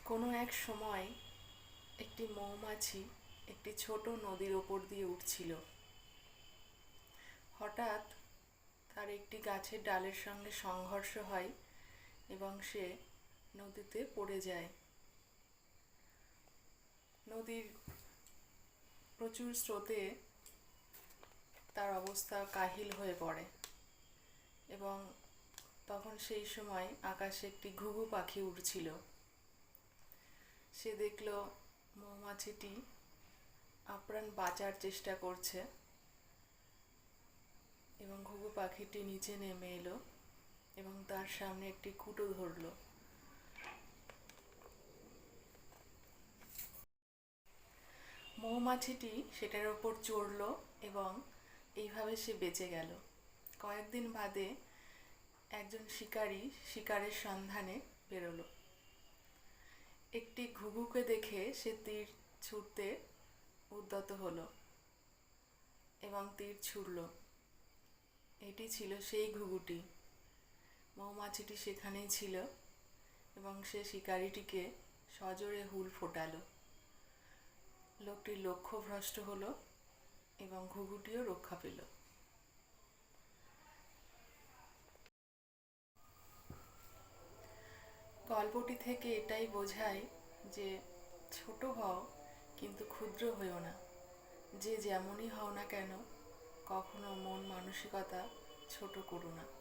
কোনো এক সময় একটি মৌমাছি একটি ছোট নদীর ওপর দিয়ে উঠছিল। হঠাৎ তার একটি গাছের ডালের সঙ্গে সংঘর্ষ হয় এবং সে নদীতে পড়ে যায়। নদীর প্রচুর স্রোতে তার অবস্থা কাহিল হয়ে পড়ে এবং তখন সেই সময় আকাশে একটি ঘুঘু পাখি উড়ছিল। সে দেখল মৌমাছিটি আপ্রাণ বাঁচার চেষ্টা করছে এবং ঘুঘু পাখিটি নিচে নেমে এলো এবং তার সামনে একটি কুটো ধরলো। মৌমাছিটি সেটার ওপর চড়ল এবং এইভাবে সে বেঁচে গেল। কয়েকদিন বাদে একজন শিকারী শিকারের সন্ধানে বেরোলো। একটি ঘুঘুকে দেখে সে তীর ছুঁড়তে উদ্যত হলো এবং তীর ছুঁড়ল। এটি ছিল সেই ঘুঘুটি। মৌমাছিটি সেখানেই ছিল এবং সে শিকারীটিকে সজোরে হুল ফোটালো। লোকটির লক্ষ্যভ্রষ্ট হলো এবং ঘুঘুটিও রক্ষা পেল। গল্পটি থেকে এটাই বোঝায় যে ছোট হও কিন্তু ক্ষুদ্র হইও না। যে যেমনই হও না কেন, কখনো মন মানসিকতা ছোট করো না।